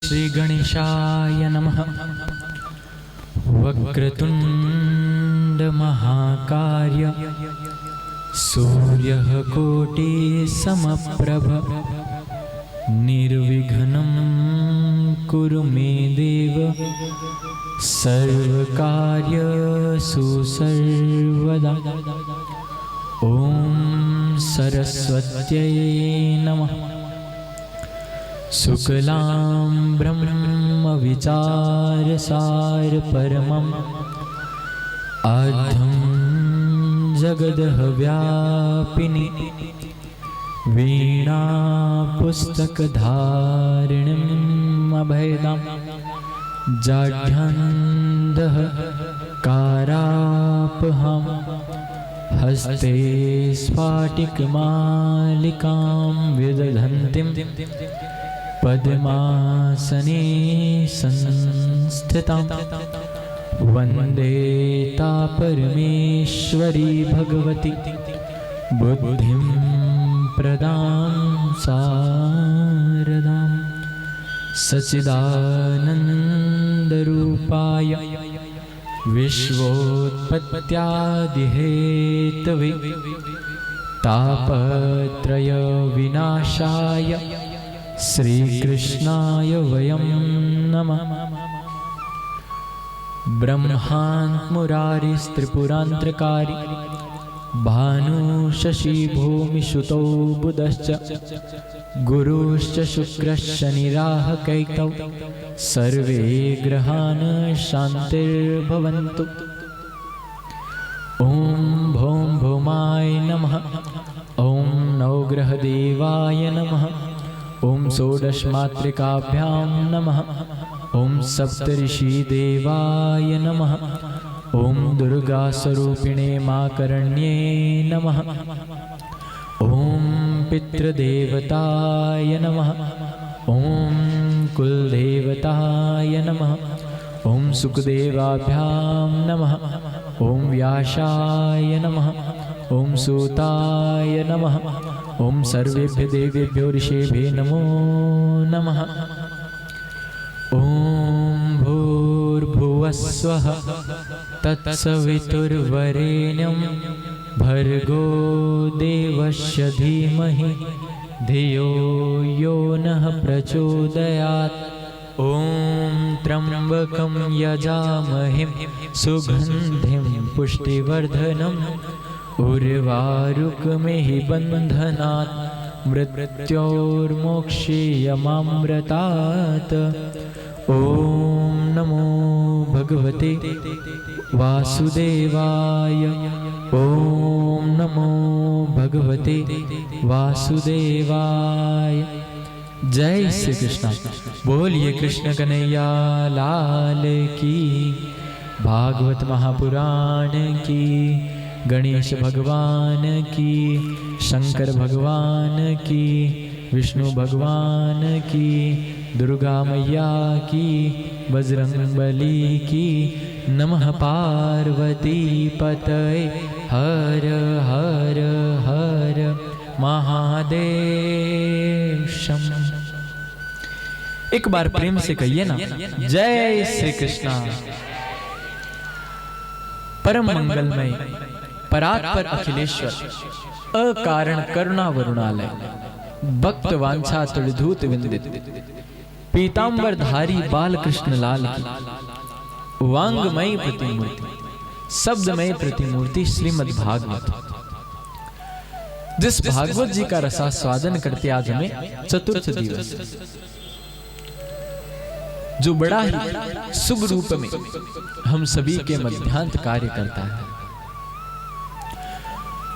श्री गणेशाय नमः। वक्रतुंड महाकाय सूर्यः कोटि समप्रभ निर्विघ्नं कुरु मे देव सर्वकार्येषु सर्वदा। ओम सरस्वत्यै नमः। शुक्लां ब्रह्म विचारसार परमं आद्यं जगदः व्यापिनी वीणा पुस्तकधारिणीम् अभयदां जाढ्यान्धः कारापहं हस्ते स्फाटिकमालिकां विदधन्तीं पद्मासने संस्थितां वन्दे ता परमेश्वरी भगवती बुद्धिं प्रदां शारदां सच्चिदानन्दरूपाय विश्वोत्पत्त्यादिहेतवे तापत्रय विनाशाय श्रीकृष्णाय वयं नमः। ब्रह्माण्ड मुरारिस्त्रिपुरान्तकारी भानु शशि भूमिसुतो बुधश्च गुरुश्च शुक्रश्च शनिराह कैतौ सर्वे ग्रहान् शान्तिर्भवन्तु। ओम भौम भौमाय नमः। ओम नवग्रहदेवाय नमः। ओम षोडशमातृकाभ्यां नमः। ओम सप्तऋषिदेवाय नमः। ओम दुर्गास्वरूपिणे माकरण्ये नमः। ओम पितृदेवताय नमः। ओम कुलदेवताय नमः। ओम सुखदेवाभ्यां नमः। ओम व्यासाय नमः। ओम सूताय नमः। ओम सर्वेभ्यो देवेभ्यो ऋषिभ्यो नमो नमः। ओम भूर्भुवस्वः तत्सवितुर्वरेण्यं भर्गो देवस्य धीमहि धियो यो नः प्रचोदयात्। ओम त्र्यंबकं यजामहे सुगंधिं पुष्टिवर्धनम् उर्वारुकमिहि बन्धनात् मृत्योर्मोक्षीयमामृतात्। ओम नमो भगवते वासुदेवाय। ओम नमो भगवते वासुदेवाय। जय श्री कृष्ण। बोलिए कृष्ण कन्हैया लाल की। भागवत महापुराण की, गणेश भगवान की, शंकर भगवान की, विष्णु भगवान की, दुर्गा मैया की, बजरंगबली की। नमः पार्वती पतये हर हर हर महादेव शंभो। एक बार प्रेम से कहिए ना, जय श्री कृष्ण। परम मंगलमय परात्पर अखिलेश्वर अकारण करुणा वरुणालय भक्त वांछा तुलधूत विंदित पीतांबर धारी बाल कृष्ण लाल की वांगमय प्रतिमूर्ति शब्दमय प्रतिमूर्ति श्रीमद् भागवत। जिस भागवत जी का रसास्वादन करते आज हमें चतुर्थ दिवस, जो बड़ा ही शुभ रूप में हम सभी के मध्यांत कार्य करता है,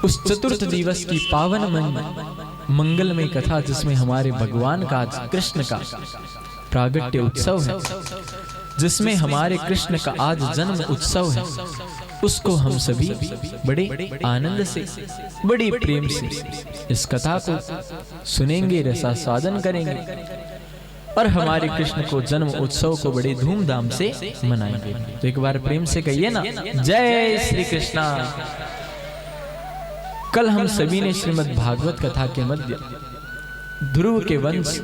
उस चतुर्थ दिवस की पावन मंगलमय कथा जिसमें हमारे भगवान का आज कृष्ण का प्रागट्य उत्सव है, जिसमें हमारे कृष्ण का आज जन्म उत्सव है, उसको हम सभी बड़े आनंद से, बड़े प्रेम से इस कथा को सुनेंगे, रसास्वादन करेंगे और हमारे कृष्ण को जन्म उत्सव को बड़े धूमधाम से मनाएंगे। तो एक बार प्रेम से कहिए ना, जय श्री कृष्णा। कल हम सभी ने श्रीमद् भागवत कथा के मध्य ध्रुव के वंश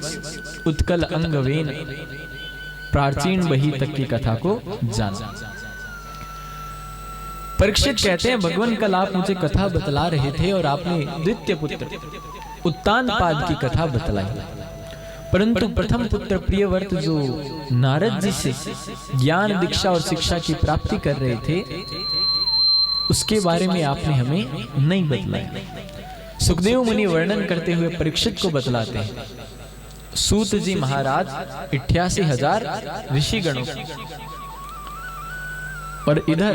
उत्कल अंगवेन प्राचीन बही तक की कथा को जाना। परीक्षित कहते हैं, भगवान कल आप मुझे कथा बतला रहे थे और आपने द्वितीय पुत्र उत्तानपाद की कथा बतलाई, परंतु प्रथम पुत्र प्रियव्रत जो नारद जी से ज्ञान दीक्षा और शिक्षा की प्राप्ति कर रहे थे, उसके बारे में आपने हमें नहीं बतलाया। सुखदेव मुनि वर्णन करते हुए परीक्षित को बतलाते हैं, सूत जी महाराज 88,000 ऋषिगणों, और इधर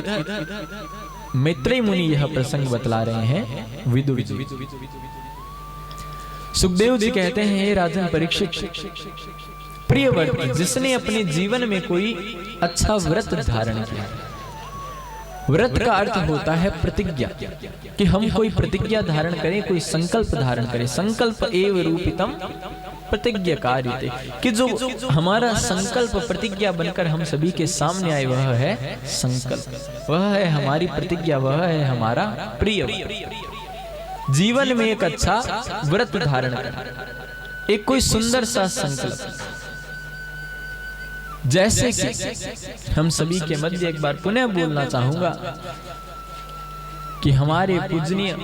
मैत्रेय मुनि यह प्रसंग बतला रहे हैं विदुर जी। सुखदेव जी कहते हैं, हे राजन परीक्षित, प्रियव्रत जिसने अपने जीवन में कोई अच्छा व्रत धारण किया। व्रत का अर्थ होता है प्रतिज्ञा, कि हम कोई प्रतिज्ञा धारण करें, कोई संकल्प धारण करें। संकल्प एव रूपितम प्रतिज्ञा कार्य, कि जो हमारा संकल्प प्रतिज्ञा बनकर हम सभी के सामने आए, वह है संकल्प, वह है हमारी प्रतिज्ञा, वह है हमारा प्रिय। जीवन में एक अच्छा व्रत धारण कर, एक कोई सुंदर सा संकल्प। जैसे कि हम सभी के मध्य एक बार पुनः बोलना चाहूंगा कि हमारे पूजनीय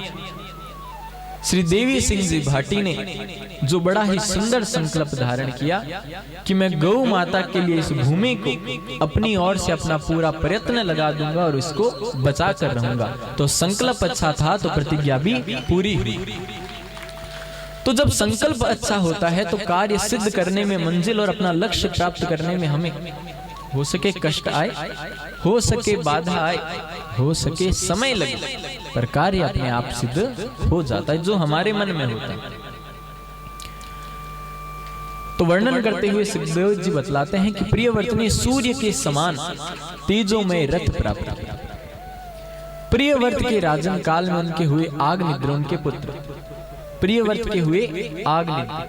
श्री देवी सिंह जी भाटी ने जो बड़ा ही सुंदर संकल्प धारण किया कि मैं गौ माता के लिए इस भूमि को अपनी ओर से अपना पूरा प्रयत्न लगा दूंगा और इसको बचा कर रहूंगा। तो संकल्प अच्छा था तो प्रतिज्ञा भी पूरी हुई। तो जब संकल्प अच्छा होता है तो कार्य सिद्ध करने में, मंजिल और अपना लक्ष्य प्राप्त करने में हमें हो सके कष्ट आए, हो सके बाधा आए, हो सके समय लगे, पर कार्य अपने आप सिद्ध हो जाता है जो हमारे मन में होता है। तो वर्णन करते हुए सुखदेव जी बतलाते हैं कि प्रियव्रत ने सूर्य के समान तेजोमय रथ प्राप्त किया। प्रियव्रत के राजन काल में उनके हुए आग्निद्र, उनके पुत्र प्रियव्रत के हुए आग्निद्र,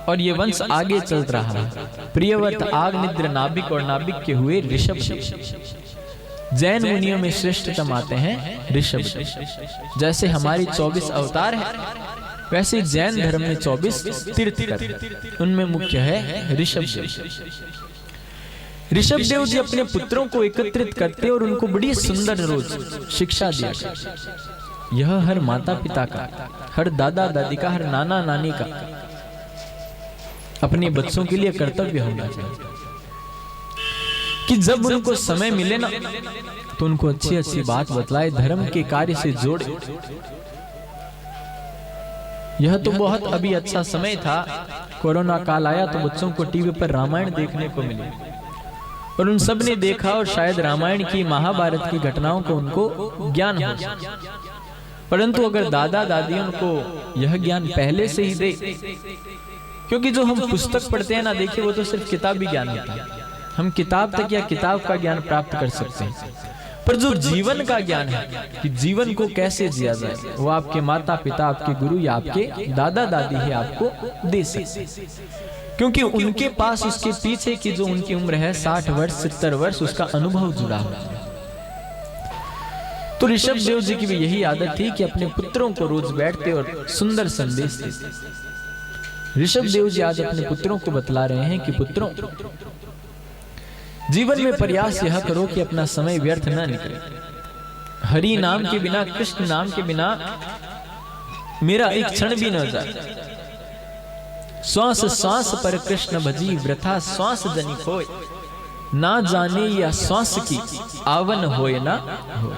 और ये वंश आगे चल रहा है। प्रियव्रत आग्निद्र नाभिक और नाभिक के हुए ऋषभ। जैन मुनियों में श्रेष्ठतम आते हैं ऋषभ। जैसे हमारी 24 अवतार है, वैसे जैन धर्म में 24 तीर्थकर, उनमें मुख्य है ऋषभ। ऋषभ देव जी अपने पुत्रों को एकत्रित करते और उनको बड़ी सुंदर रोज शिक्षा दिया। यह हर माता पिता का, हर दादा दादी का, हर नाना नानी का अपने बच्चों के लिए कर्तव्य होना चाहिए कि जब उनको समय मिले ना तो उनको अच्छी अच्छी बात बतलाए, धर्म के कार्य से जोड़े। यह तो बहुत अभी अच्छा समय था, कोरोना काल आया तो बच्चों को टीवी पर रामायण देखने को मिली और उन सब ने देखा और शायद रामायण की, महाभारत की घटनाओं को उनको ज्ञान हो। परंतु अगर दादा दादी उनको यह ज्ञान पहले से ही दे, क्योंकि जो हम पुस्तक पढ़ते हैं ना, देखिए वो तो सिर्फ किताबी ज्ञान होता है, हम किताब तक या किताब का ज्ञान प्राप्त कर सकते हैं, पर जो जीवन का ज्ञान है कि जीवन को कैसे जिया जाए, वो आपके माता पिता, आपके गुरु या आपके दादा दादी ही आपको दे सकते, क्योंकि उनके पास उसके पीछे की जो उनकी उम्र है 60 वर्ष 70 वर्ष, उसका अनुभव जुड़ा हुआ है। तो ऋषभ देव जी की भी यही आदत थी कि अपने पुत्रों को रोज बैठते और सुंदर संदेश देते। ऋषभ देव जी आज अपने पुत्रों को बतला रहे हैं कि पुत्रों, जीवन में प्रयास यह करो कि अपना समय व्यर्थ न निकले। हरि नाम के बिना, कृष्ण नाम के बिना मेरा एक क्षण भी न जाए। श्वास श्वास पर कृष्ण भजी, वृथा श्वास जनि खोय, ना जाने या श्वास की आवन होए ना हो।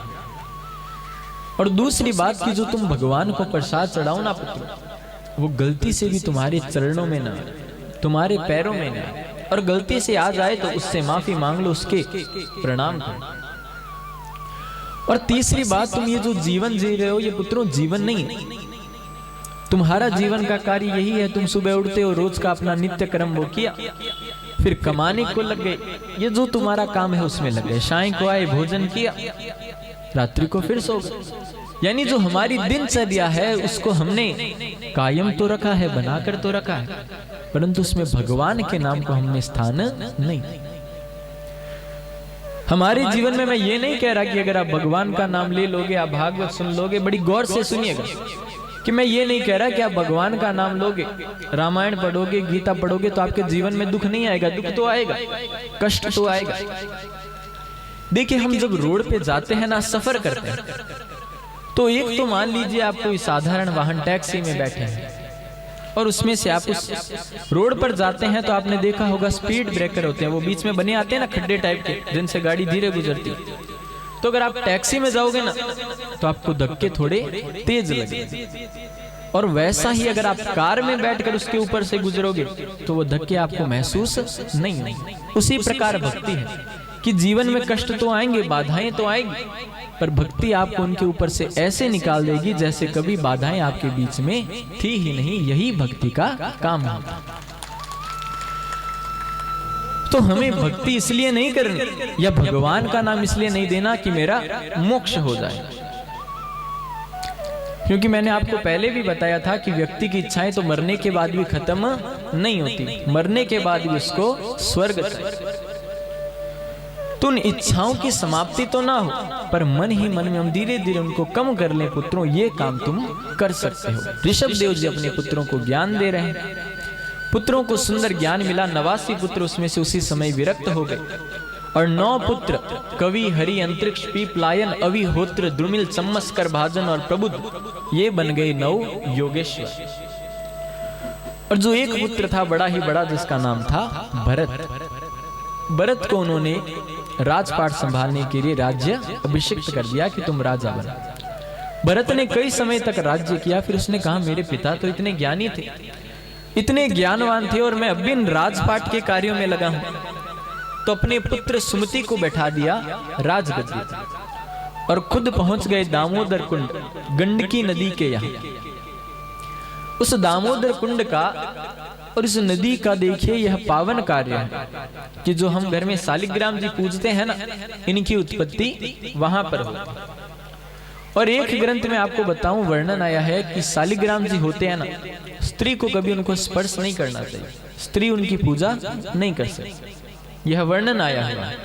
और दूसरी बात की जो तुम भगवान को प्रसाद चढ़ाओ ना पुत्र, वो गलती से भी तुम्हारे चरणों में ना, तुम्हारे पैरों में ना, और गलती से आ जाए तो उससे माफी मांग लो, उसके प्रणाम करो। और तीसरी बात, तुम ये जो जीवन जी रहे हो ये पुत्रों जीवन नहीं है, तुम्हारा जीवन का कार्य यही है। तुम सुबह उठते हो, रोज का अपना नित्य कर्म वो किया, फिर कमाने को लग गए, ये जो तुम्हारा काम है उसमें लग गए, शाम को आए भोजन किया, रात्रि को फिर सो गए। यानी जो हमारी दिनचर्या है उसको हमने कायम तो रखा है, बनाकर तो रखा है, परंतु उसमें भगवान के नाम को हमने स्थान नहीं। हमारे जीवन में मैं ये नहीं कह रहा कि अगर आप भगवान का नाम ले लोगे, आप भागवत सुन लोगे, बड़ी गौर से सुनिएगा कि मैं ये नहीं कह रहा कि आप भगवान का नाम लोगे, रामायण पढ़ोगे, गीता पढ़ोगे तो आपके जीवन में दुख नहीं आएगा। दुख तो आएगा, कष्ट तो आएगा। देखिए, हम जब रोड पे जाते हैं ना, सफर करते हैं, तो एक तो मान लीजिए आप कोई साधारण वाहन टैक्सी में बैठे हैं और उसमें से आप उस रोड पर जाते हैं, तो आपने देखा होगा स्पीड ब्रेकर होते हैं, वो बीच में बने आते हैं ना खड्डे टाइप के, जिनसे गाड़ी धीरे गुजरती। तो अगर आप टैक्सी में जाओगे ना तो आपको धक्के थोड़े तेज लगेंगे, और वैसा ही अगर आप कार में बैठकर उसके ऊपर से गुजरोगे तो वो धक्के आपको महसूस नहीं होंगे। उसी प्रकार भक्ति है कि जीवन में कष्ट तो आएंगे, बाधाएं तो आएंगी, पर भक्ति आपको उनके ऊपर से ऐसे निकाल देगी जैसे कभी बाधाएं आपके बीच में थी ही नहीं। यही भक्ति का काम है। तो हमें भक्ति इसलिए नहीं करनी या भगवान का नाम इसलिए नहीं देना कि मेरा मोक्ष हो जाए, क्योंकि मैंने आपको पहले भी बताया था कि व्यक्ति की इच्छाएं तो मरने के बाद भी खत्म नहीं होती, मरने के बाद भी उसको स्वर्ग चाहिए। तो उन इच्छाओं की समाप्ति तो ना हो, पर मन ही मन में हम धीरे धीरे उनको कम कर लें। पुत्रों, ये काम तुम कर सकते हो। ऋषभ देव जी अपने पुत्रों को ज्ञान दे रहे हैं। पुत्रों को सुंदर ज्ञान मिला। 89 पुत्र उसमें से उसी समय विरक्त हो गए, और 9 पुत्र कवि, हरि, अंतरिक्ष, पीपलायन, अविहोत्र, द्रुमिल, चम्मस्कर, भाजन और प्रबुद्ध, ये बन गए 9 योगेश्वर। और जो एक पुत्र था बड़ा ही बड़ा, जिसका नाम था भरत, भरत को उन्होंने राजपाट संभालने के लिए राज्य अभिषिक्त कर दिया कि तुम राजा बनो। भरत ने कई समय तक राज्य किया, फिर उसने कहा मेरे पिता तो इतने ज्ञानी थे, इतने ज्ञानवान थे, और मैं अब भी इन राजपाट के कार्यों में लगा हूं। तो अपने पुत्र सुमति को बैठा दिया राजगद्दी पर, और खुद पहुंच गए दामोदर कुंड, गंडकी नदी के यहाँ। उस दामोदर कुंड का और इस नदी का देखिए यह पावन कार्य है कि जो हम घर में शालिग्राम जी पूजते हैं ना, इनकी उत्पत्ति वहां पर हो। और एक ग्रंथ में आपको बताऊं, वर्णन आया है कि शालिग्राम जी होते हैं ना, स्त्री को कभी उनको स्पर्श नहीं करना चाहिए, स्त्री उनकी पूजा नहीं कर सकती, यह वर्णन आया है।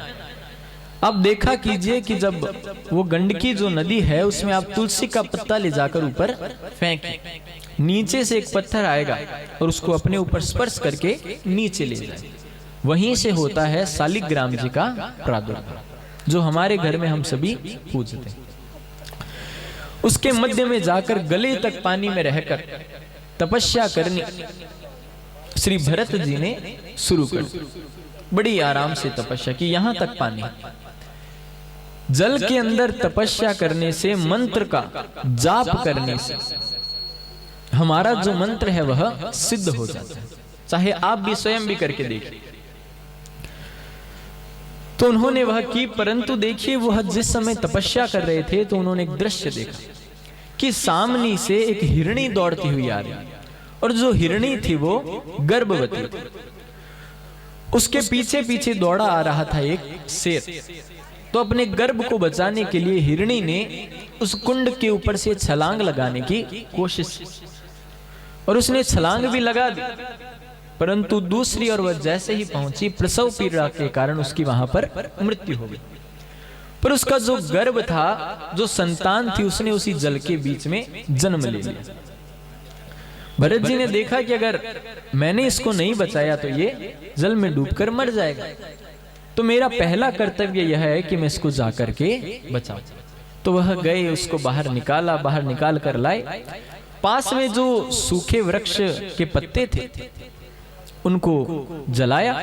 अब देखा कीजिए कि जब वो गंडकी जो नदी है उसमें आप तुलसी का पत्ता ले जाकर ऊपर फेंकें, नीचे से एक पत्थर आएगा और उसको अपने ऊपर स्पर्श करके नीचे ले जाए, वहीं से होता है शालिग्राम जी का प्रादुर्भाव, जो हमारे घर में हम सभी पूजते हैं। उसके मध्य में जाकर गले तक पानी में रहकर तपस्या करनी श्री भरत जी ने शुरू कर दी। बड़ी आराम से तपस्या की, यहां तक पानी। जल के अंदर तपस्या करने से, मंत्र का जाप करने से हमारा जो मंत्र है वह सिद्ध हो जाता है, चाहे आप भी स्वयं भी करके देखिए। तो उन्होंने वह की, परंतु देखिए वह जिस समय तपस्या कर रहे थे तो उन्होंने एक दृश्य देखा कि सामने से एक हिरणी दौड़ती हुई आ रही, और जो हिरणी थी वो गर्भवती थी। उसके पीछे पीछे दौड़ा आ रहा था एक शेर। तो अपने गर्भ को बचाने के लिए हिरणी ने उस कुंड के ऊपर से छलांग लगाने की कोशिश की, और उसने छलांग भी लगा दी, परंतु दूसरी ओर वह जैसे ही पहुंची, प्रसव पीड़ा के कारण उसकी वहां पर मृत्यु हो गई। पर उसका जो गर्भ था, जो संतान थी, उसने उसी जल के बीच में जन्म ले लिया। भरत जी ने देखा कि अगर मैंने इसको नहीं बचाया तो ये जल में डूबकर मर जाएगा, तो मेरा पहला कर्तव्य यह है कि मैं इसको जाकर के बचाऊं। तो वह गए, उसको बाहर निकाला, बाहर निकाल कर लाए। पास में जो सूखे वृक्ष के पत्ते थे उनको जलाया,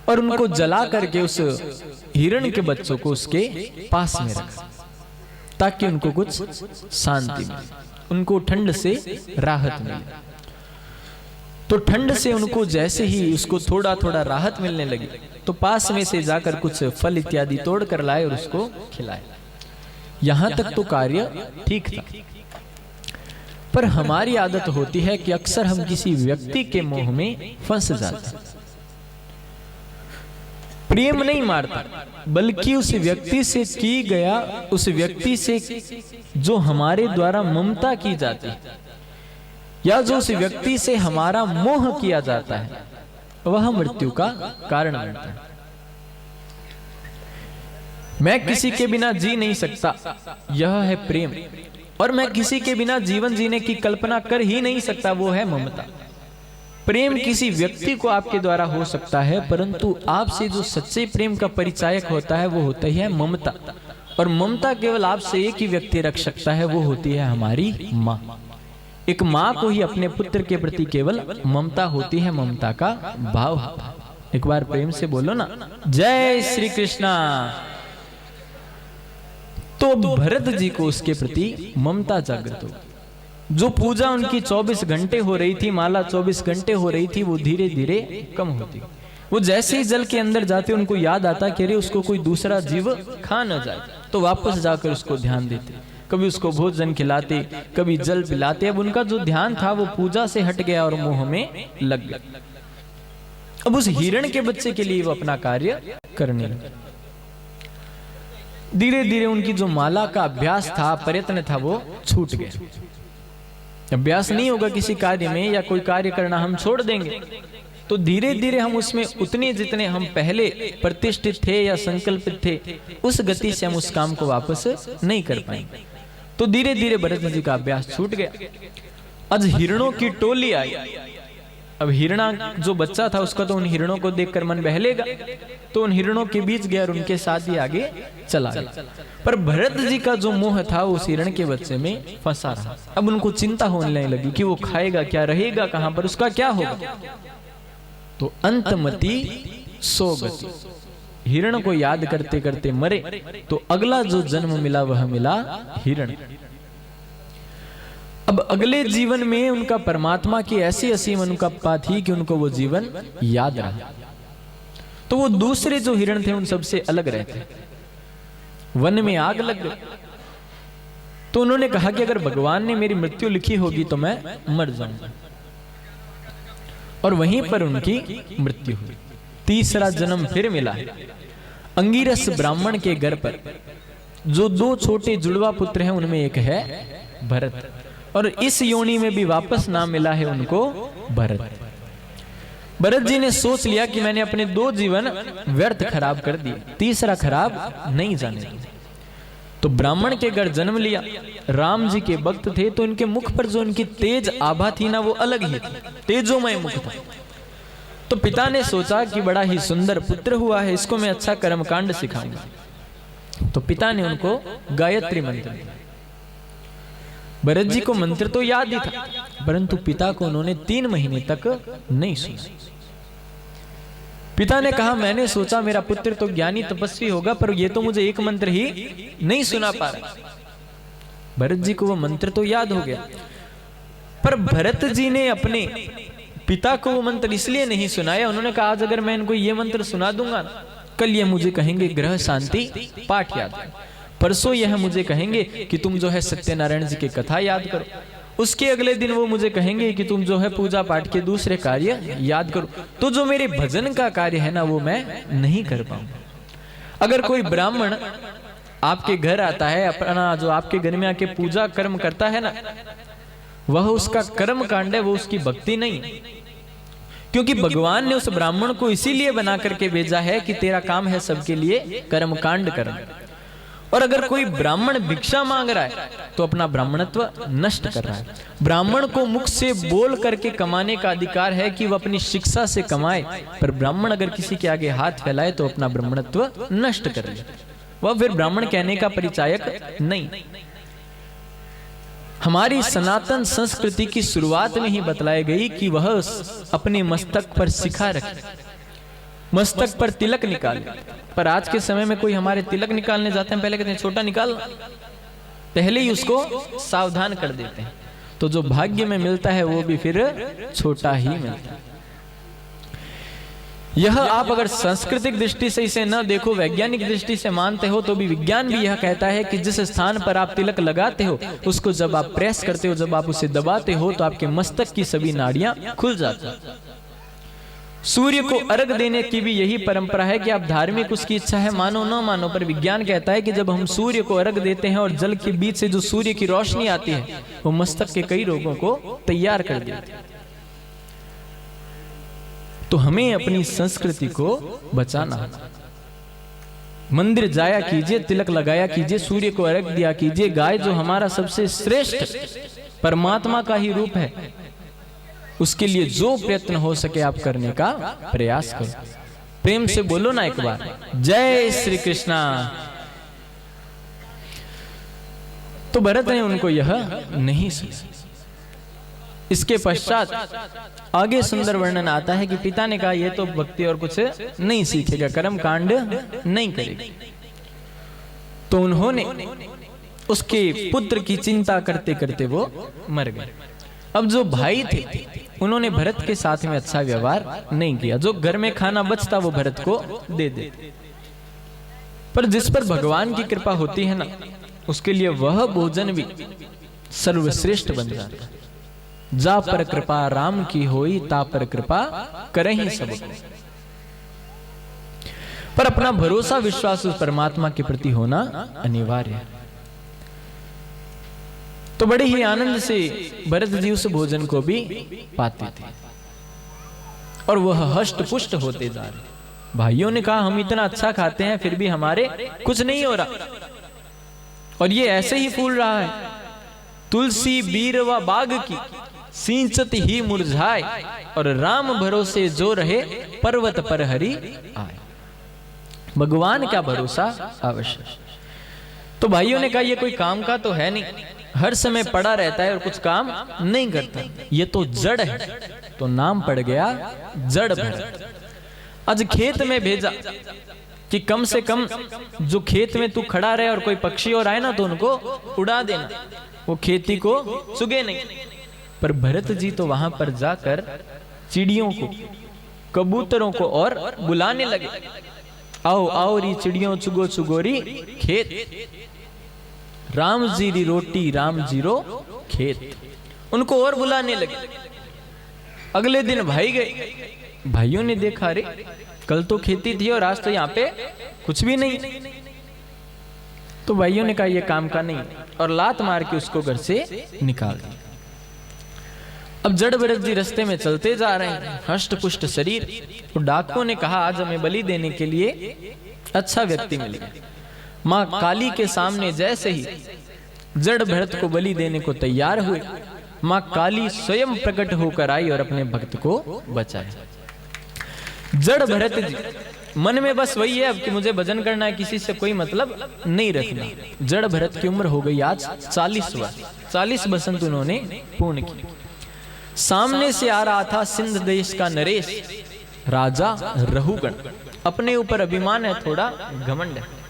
और उनको जला करके उस हिरण के बच्चों को उसके पास में रखा, ताकि उनको कुछ शांति मिले, उनको ठंड से राहत मिले। तो ठंड से उनको जैसे ही उसको थोड़ा थोड़ा राहत मिलने लगी, तो पास में से जाकर कुछ फल इत्यादि तोड़ कर लाए और उसको खिलाए। यहां तक तो कार्य ठीक था, पर हमारी आदत होती है कि अक्सर हम किसी व्यक्ति के मोह में फंस जाते हैं। प्रेम नहीं मारता, बल्कि उस व्यक्ति से की गया, उस व्यक्ति से जो हमारे द्वारा ममता की जाती है, या जो उस व्यक्ति से हमारा मोह किया जाता है, वह मृत्यु का कारण बनता है। मैं किसी के बिना जी नहीं सकता, यह है प्रेम। और मैं किसी के बिना जीवन जीने की कल्पना कर ही नहीं सकता, वो है ममता। प्रेम किसी व्यक्ति को आपके द्वारा हो सकता है, परंतु आपसे जो सच्चे प्रेम का परिचायक होता है वो होता ही है ममता। और ममता केवल आपसे एक ही व्यक्ति रख सकता है, वो होती है हमारी माँ। एक माँ को ही अपने पुत्र के प्रति केवल ममता होती है, ममता का भाव। एक बार प्रेम से बोलो ना, जय श्री कृष्णा। तो भरत जी को उसके प्रति ममता जागृत हो। जो पूजा उनकी 24 घंटे हो रही थी, माला 24 घंटे हो रही थी, वो धीरे धीरे कम होती। वो जैसे ही जल के अंदर जाते उनको याद आता कि अरे उसको कोई दूसरा जीव खा न जाए, तो वापस जाकर उसको ध्यान देते। कभी उसको भोजन खिलाते, कभी जल पिलाते। अब उनका जो ध्यान था वो पूजा से हट गया और मोह में लग गया। अब उस हिरण के बच्चे के लिए वो अपना कार्य करने लगे। धीरे धीरे उनकी जो माला का अभ्यास था, प्रयत्न था, वो छूट गया। अभ्यास नहीं होगा किसी कार्य में, या कोई कार्य करना हम छोड़ देंगे, तो धीरे धीरे हम उसमें उतने जितने हम पहले प्रतिष्ठित थे या संकल्पित थे, उस गति से हम उस काम को वापस नहीं कर पाएंगे। तो धीरे धीरे भरत जी का अभ्यास छूट गया। आज हिरणों की टोली आई। अब हिरणा जो बच्चा था उसका तो उन हिरणों को देखकर मन बहलेगा, तो उन हिरणों के बीच गया और उनके साथ ही आगे चला गया। पर भरत जी का जो मोह था उस हिरण के बच्चे में फंसा रहा। अब उनको चिंता होने लगी कि वो खाएगा क्या, रहेगा कहां पर, उसका क्या होगा। तो अंतमति सो गति, हिरण को याद करते करते मरे। तो अगला जो जन्म मिला वह मिला हिरण। अब अगले जीवन में उनका परमात्मा की ऐसी असीम अनुकंपा थी कि उनको वो जीवन याद रहा। तो वो दूसरे जो हिरण थे उन सबसे अलग रहते। वन में आग लग गई, तो उन्होंने कहा कि अगर भगवान ने मेरी मृत्यु लिखी होगी तो मैं मर जाऊंगा। और वहीं पर उनकी मृत्यु हुई। तीसरा जन्म फिर मिला। अंगिरस ब्राह्मण के घर पर जो 2 छोटे जुड़वा पुत्र हैं उनमें एक है भरत, और इस योनि में भी वापस नाम मिला है उनको भरत। भरत जी ने सोच लिया कि मैंने अपने 2 जीवन व्यर्थ खराब कर दिए, तीसरा खराब नहीं जाने दिया। तो ब्राह्मण के घर जन्म लिया। राम जी के भक्त थे, तो इनके मुख पर जो इनकी तेज आभा थी ना, वो अलग ही थी, तेजोमय मुख था। तो पिता ने सोचा कि बड़ा ही सुंदर पुत्र हुआ है, इसको मैं अच्छा कर्मकांड सिखाऊंगा। तो पिता ने उनको गायत्री मंत्र दिया। भरत जी को मंत्र तो याद ही था, परंतु पिता को उन्होंने 3 महीने तक नहीं सुना। पिता ने कहा मैंने सोचा मेरा पुत्र तो ज्ञानी तपस्वी होगा, पर ये तो मुझे एक मंत्र ही नहीं सुना पा रहा। भरत जी को वो मंत्र तो याद हो गया, पर भरत जी ने अपने पिता को वो मंत्र इसलिए नहीं सुनाया। उन्होंने कहा आज अगर मैं इनको ये मंत्र सुना दूंगा, कल ये मुझे कहेंगे ग्रह शांति पाठ याद करो, परसों यह मुझे कहेंगे कि तुम जो है सत्यनारायण जी की कथा याद करो, उसके अगले दिन वो मुझे कहेंगे कि तुम जो है पूजा पाठ के दूसरे कार्य याद करो। तो जो मेरे भजन का कार्य है ना, वो मैं नहीं कर पाऊंगा। अगर कोई ब्राह्मण आपके घर आता है, अपना जो आपके घर में आके पूजा कर्म करता है ना, वह उसका कर्म कांड है, वो उसकी भक्ति नहीं। क्योंकि भगवान ने उस ब्राह्मण को इसीलिए बना करके भेजा है कि तेरा काम है सबके लिए कर्म कांड करना। और अगर कोई ब्राह्मण भिक्षा मांग रहा है तो अपना ब्राह्मणत्व नष्ट कर रहा है। ब्राह्मण को मुख से बोल करके कमाने का अधिकार है कि वह अपनी शिक्षा से कमाए, पर ब्राह्मण अगर किसी के आगे हाथ फैलाए तो अपना ब्राह्मणत्व नष्ट कर ले, वह फिर ब्राह्मण कहने का परिचायक नहीं। हमारी सनातन संस्कृति की शुरुआत में ही बतलाई गई कि वह अपने मस्तक पर शिखा रखे, मस्तक पर तिलक निकाले। पर आज के समय में कोई हमारे तिलक निकालने जाते हैं, पहले कहते हैं छोटा निकाल, पहले ही उसको सावधान कर देते हैं। तो जो भाग्य में मिलता है वो भी फिर छोटा ही मिलता है। यह आप अगर सांस्कृतिक दृष्टि से इसे न देखो, वैज्ञानिक दृष्टि से मानते हो, तो भी विज्ञान भी यह कहता है कि जिस स्थान पर आप तिलक लगाते हो उसको जब आप प्रेस करते हो, जब आप उसे दबाते हो, तो आपके मस्तक की सभी नाड़ियां खुल जाती हैं। सूर्य को अर्घ देने की भी यही परंपरा है कि आप धार्मिक उसकी इच्छा है मानो न मानो, पर विज्ञान कहता है कि जब हम सूर्य को अर्घ देते हैं और जल के बीच से जो सूर्य की रोशनी आती है वो मस्तक के कई रोगों को तैयार कर देती है। तो हमें अपनी संस्कृति को बचाना। मंदिर जाया कीजिए, तिलक लगाया कीजिए, सूर्य को अर्घ्य दिया कीजिए। गाय जो हमारा सबसे श्रेष्ठ परमात्मा का ही रूप है, उसके लिए जो प्रयत्न हो सके आप करने का प्रयास करो। प्रेम से बोलो ना एक बार, जय श्री कृष्णा। तो भरत ने उनको यह नहीं सुना। इसके पश्चात आगे सुंदर वर्णन आता है कि पिता ने कहा यह तो भक्ति और कुछ नहीं सीखेगा, कर्म कांड नहीं करेगा। तो उन्होंने उसके पुत्र की चिंता करते करते वो मर गए। अब जो भाई थे उन्होंने भरत के साथ में अच्छा व्यवहार नहीं किया। जो घर में खाना बचता वो भरत को दे देते, पर जिस पर भगवान की कृपा होती है ना, उसके लिए वह भोजन भी सर्वश्रेष्ठ बन जाता है। जा पर कृपा राम की होई, ता पर कृपा करहि सब। पर अपना भरोसा विश्वास उस परमात्मा के प्रति होना अनिवार्य है। तो बड़े ही आनंद से भरत जी उस भोजन को भी पाते थे और वह हष्ट पुष्ट होते जा रहे। भाइयों ने कहा हम इतना अच्छा खाते हैं फिर भी हमारे कुछ नहीं हो रहा, और ये ऐसे ही फूल रहा है। तुलसी बीर व बाग की सिंचत ही मुरझाए, और राम भरोसे जो रहे पर्वत पर हरि आए। भगवान का भरोसा आवश्यक। तो भाइयों ने कहा ये कोई काम का तो है नहीं, हर समय पड़ा रहता है और कुछ काम नहीं करता, ये तो जड़ है। तो नाम पड़ गया जड़ भरत। आज खेत में भेजा कि कम से कम जो खेत में तू खड़ा रहे और कोई पक्षी और आए ना तो उनको उड़ा देना, वो खेती को चुगे नहीं। पर भरत जी तो वहां पर जाकर चिड़ियों को, कबूतरों को और बुलाने लगे, आओ आओ री चिड़ियों चुगो चुगोरी खेत, राम जी री रोटी राम जीरो खेत। उनको और बुलाने लगे। अगले दिन भाई गए, भाइयों ने देखा अरे कल तो खेती थी और आज तो यहाँ पे कुछ भी नहीं। तो भाइयों ने कहा यह काम का नहीं, और लात मार के उसको घर से निकाल दिया। अब जड़ भरत जी रास्ते में चलते जा रहे हैं, हष्ट पुष्ट शरीर। तो डाकुओं ने कहा आज हमें बलि देने के लिए अच्छा व्यक्ति मिल गया। मां काली के सामने जैसे ही जड़ भरत को बलि देने को तैयार हुए, मां काली स्वयं प्रकट होकर आई और अपने भक्त को बचाया। जड़ भरत जी मन में बस वही है अब कि मुझे भजन करना है, किसी से कोई मतलब नहीं रखना। जड़ भरत की उम्र हो गई आज 40 वर्ष, 40 बसंत उन्होंने पूर्ण की। सामने से आ रहा था सिंध देश का नरेश, राजा रहुगण। अपने ऊपर अभिमान है, थोड़ा घमंड है।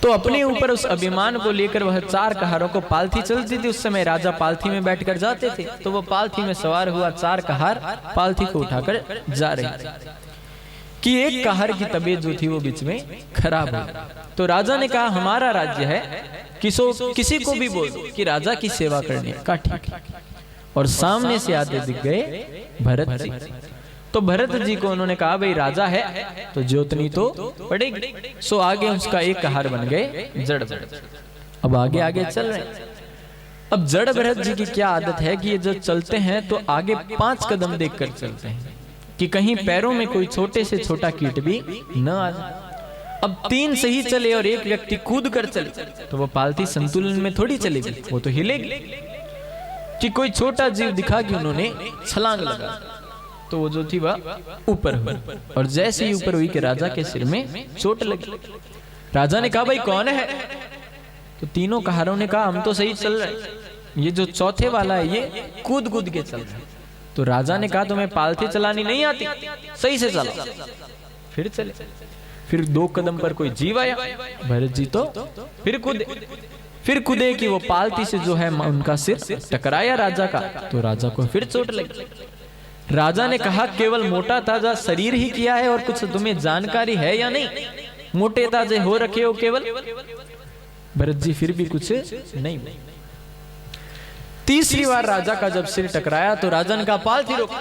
तो अपने ऊपर उस अभिमान को लेकर वह 4 कहारों को, पालथी चलती थी उस समय, राजा पालथी में बैठकर जाते थे, तो वो पालथी में सवार हुआ 4 कहार पालथी को उठाकर जा रहे थे कि एक कहार की तबीयत जो थी वो बीच में खराब हो। तो राजा ने कहा हमारा राज्य है, किसी को भी बोल दो कि राजा की सेवा करने का। ठीक है। और सामने से आते दिख गए भरत जी। तो भरत जी को उन्होंने कहा भाई राजा है तो जोतनी तो पड़ेगी। सो आगे उसका एक कहार बन गए जड़ भरत। अब आगे आगे चल रहे हैं। अब जड़ भरत जी की क्या आदत है कि ये जब चलते हैं तो आगे 5 कदम देखकर चलते हैं कि कहीं पैरों में कोई छोटे से छोटा कीट भी न आ जाए। अब 3 सही चले और एक व्यक्ति कूद कर चले तो वो पालथी संतुलन में थोड़ी चलेगी, वो तो हिलेगी। कि कोई छोटा जीव दिखा कि उन्होंने छलांग लगा तो वो जो थी वह ऊपर हुई, और जैसे ही ऊपर हुई कि राजा के सिर में चोट लगी। राजा ने कहा भाई कौन है? तो तीनों कहारों ने कहा हम तो सही चल रहे, ये जो चौथे वाला है ये कूद कूद के चल रहा है। तो राजा ने कहा तुम्हें पालथी चलानी नहीं आती, सही से चला। फिर चले। फिर 2 कदम पर कोई जीव आया, भरत जी तो फिर कूदे कि वो पालथी से जो है उनका सिर टकराया राजा का, तो राजा को फिर चोट लगी। राजा ने कहा केवल मोटा ताजा शरीर ही किया है और कुछ तुम्हें जानकारी है या नहीं? मोटे ताजे हो रखे हो केवल। भरत जी फिर भी कुछ नहीं। तीसरी बार राजा का जब सिर टकराया तो राजा ने कहा पालथी रोको,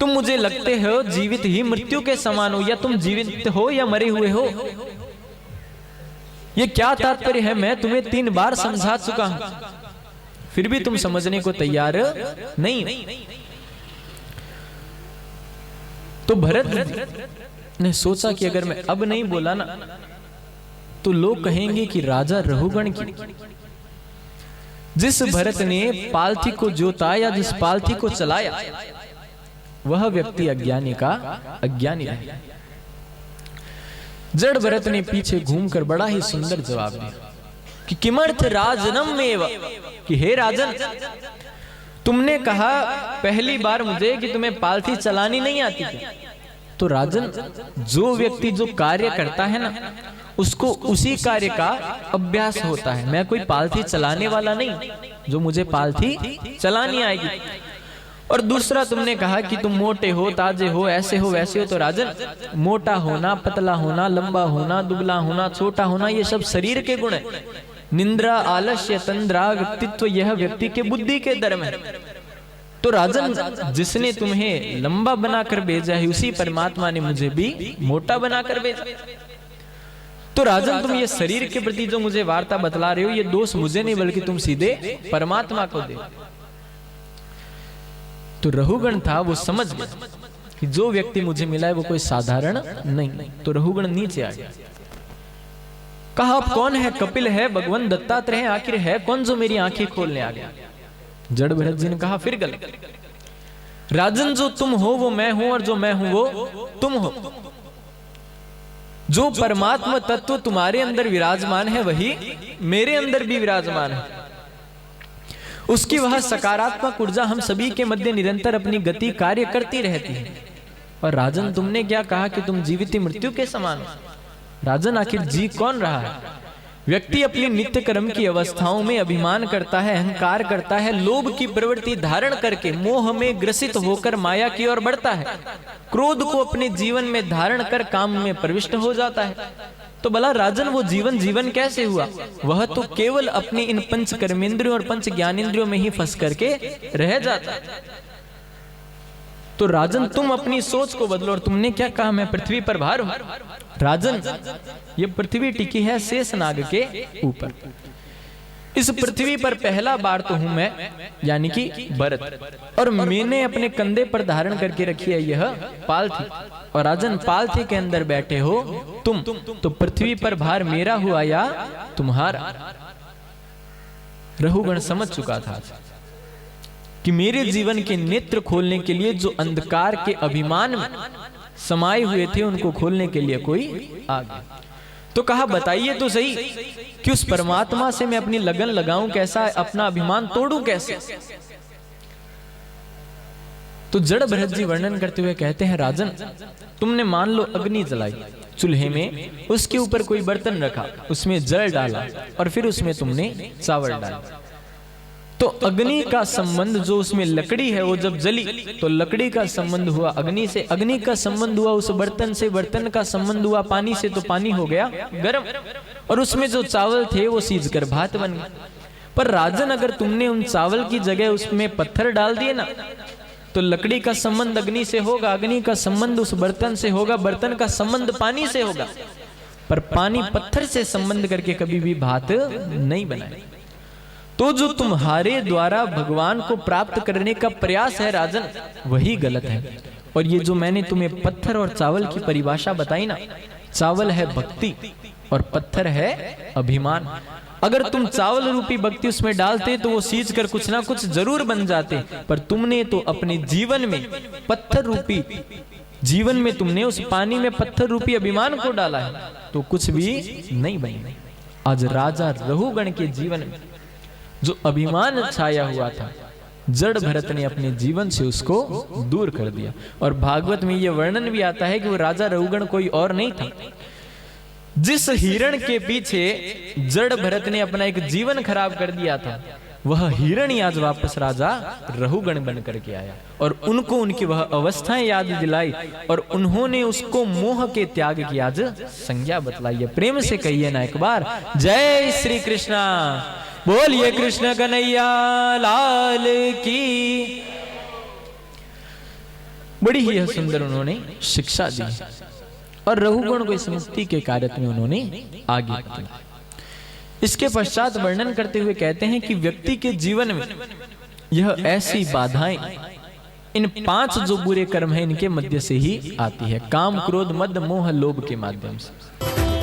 तुम मुझे लगते हो जीवित ही मृत्यु के समान हो, या तुम जीवित हो या मरे हुए हो। ये क्या तात्पर्य है? मैं तुम्हें 3 बार समझा चुका हूं, फिर भी तुम समझने को तैयार नहीं। तो भरत ने सोचा कि अगर मैं अब नहीं बोला ना तो लोग कहेंगे कि राजा रहुगण की। जिस भरत ने पालथी को जोता या जिस पालथी को चलाया वह व्यक्ति अज्ञानी का अज्ञानी रहे। जड़ भरत ने पीछे घूमकर बड़ा ही सुंदर जवाब दिया कि किमर्थ राजनम में, कि हे राजन, तुमने कहा पहली बार मुझे कि तुम्हें पालथी चलानी नहीं आती थी। तो राजन, जो व्यक्ति जो कार्य करता है ना उसको उसी कार्य का अभ्यास होता है। मैं कोई पालथी चलाने वाला नहीं जो मुझे पालथी चलानी आएगी। और दूसरा, तुमने कहा कि तुम मोटे हो, ताजे हो, ऐसे हो, वैसे हो। तो राजन, मोटा होना, पतला होना, लंबा होना, दुबला होना, छोटा होना, ये सब शरीर के गुण है। निंद्रा, आलस्य, तंद्रा, व्यक्तित्व यह व्यक्ति के बुद्धि के धर्म है। तो राजन, जिसने तुम्हें लंबा बनाकर भेजा है उसी परमात्मा ने मुझे भी मोटा बनाकर भेजा। तो राजन, तुम ये शरीर के प्रति जो मुझे वार्ता बतला रहे हो, ये दोष मुझे नहीं बल्कि तुम सीधे परमात्मा को दे। तो रहुगण था, वो समझ गया कि जो व्यक्ति मुझे मिला है वो कोई साधारण नहीं। तो रहुगण नीचे आ गया, कहा आप कौन है? कपिल है, भगवान दत्तात्रेय है, आखिर है कौन जो मेरी आंखें खोलने आ गया? जड़ भरत जी ने कहा फिर गलत। राजन, जो तुम हो वो मैं हूं और जो मैं हूं वो तुम हो। जो परमात्मा तत्व तुम्हारे अंदर विराजमान है वही मेरे अंदर भी विराजमान है। उसकी वह सकारात्मक ऊर्जा हम सभी के मध्य निरंतर अपनी गति कार्य करती रहती है। और राजन, तुमने क्या कहा कि तुम जीवित मृत्यु के समान हो? राजन, आखिर जी कौन रहा है? व्यक्ति अपनी नित्य कर्म की अवस्थाओं में अभिमान करता है, अहंकार करता है, लोभ की प्रवृत्ति धारण करके मोह में ग्रसित होकर माया की ओर बढ़ता है, क्रोध को अपने जीवन में धारण कर काम में प्रविष्ट हो जाता है। तो भला राजन, वो जीवन कैसे हुआ? वह तो केवल अपनी इन पंच कर्मेंद्रियों और पंच ज्ञानेंद्रियों में ही फंस करके रह जाता है। तो राजन, तुम अपनी सोच को बदलो। और तुमने क्या कहा? मैं पृथ्वी पर भार हूं। राजन, ये पृथ्वी टिकी है शेषनाग के ऊपर। इस पृथ्वी पर पहला बार तो हूं मैं, यानी कि भरत, और मैंने अपने कंधे पर धारण करके रखी है यह पालथी। और राजन, पालथी के अंदर बैठे हो तुम, तो पृथ्वी पर भार मेरा हुआ या तुम्हारा? रहुगण समझ चुका था कि मेरे जीवन के नेत्र खोलने के लिए जो अंधकार के अभिमान में समाये हुए थे उनको खोलने के लिए कोई आ गया। तो कहा बताइए तो सही कि उस परमात्मा से मैं अपनी लगन लगाऊं, कैसा अपना अभिमान तोड़ूं कैसे? तो जड़ भरत जी वर्णन करते हुए कहते हैं, राजन, तुमने मान लो अग्नि जलाई, चूल्हे में उसके ऊपर कोई बर्तन रखा, उसमें जल डाला और फिर उसमें तुमने चावल डाला। तो अग्नि का संबंध जो उसमें लकड़ी है वो जब जली तो लकड़ी का संबंध हुआ अग्नि से, अग्नि का संबंध हुआ उस बर्तन से, बर्तन का संबंध हुआ पानी से, तो पानी हो गया गर्म, और उसमें जो चावल थे वो सीज कर भात बन गए। पर राजन, अगर तुमने उन चावल की जगह उसमें पत्थर डाल दिए ना, तो लकड़ी का संबंध अग्नि से होगा, अग्नि का संबंध उस बर्तन से होगा, बर्तन का संबंध पानी से होगा, पर पानी पत्थर से संबंध करके कभी भी भात नहीं बनाए। तो जो तुम्हारे द्वारा भगवान को प्राप्त करने का प्रयास है राजन, वही गलत है। और ये जो मैंने तुम्हें पत्थर और चावल की परिभाषा बताई ना, चावल है भक्ति और पत्थर है अभिमान। अगर तुम चावल रूपी भक्ति उसमें डालते तो वो सींच कर कुछ ना कुछ जरूर बन जाते, पर तुमने तो अपने जीवन में पत्थर रूपी जीवन में तुमने उस पानी में पत्थर रूपी अभिमान को डाला है, तो कुछ भी नहीं बने। आज राजा रहुगण के जीवन में जो अभिमान छाया हुआ था, जड़ भरत ने अपने जीवन से उसको दूर कर दिया। और भागवत में यह वर्णन भी आता है कि वो राजा रहुगण कोई और नहीं था। जिस हिरण के पीछे जड़ भरत ने अपना एक जीवन खराब कर दिया था, वह हिरण ही आज वापस राजा रहुगण बन करके आया और उनको उनकी वह अवस्थाएं याद दिलाई और उन्होंने उसको मोह के त्याग की आज संज्ञा बतलाई है। प्रेम से कहिए ना एक बार, जय श्री कृष्णा, बोलिए कृष्ण कन्हैया लाल की। बड़ी ही सुंदर उन्होंने शिक्षा दी और रहुगण को इस मुक्ति के कार्य में उन्होंने आगे बढ़ाया। इसके पश्चात वर्णन करते हुए कहते हैं कि व्यक्ति के जीवन में यह ऐसी बाधाएं, इन 5 जो बुरे कर्म हैं इनके मध्य से ही आती है, काम क्रोध मद मोह लोभ के माध्यम से।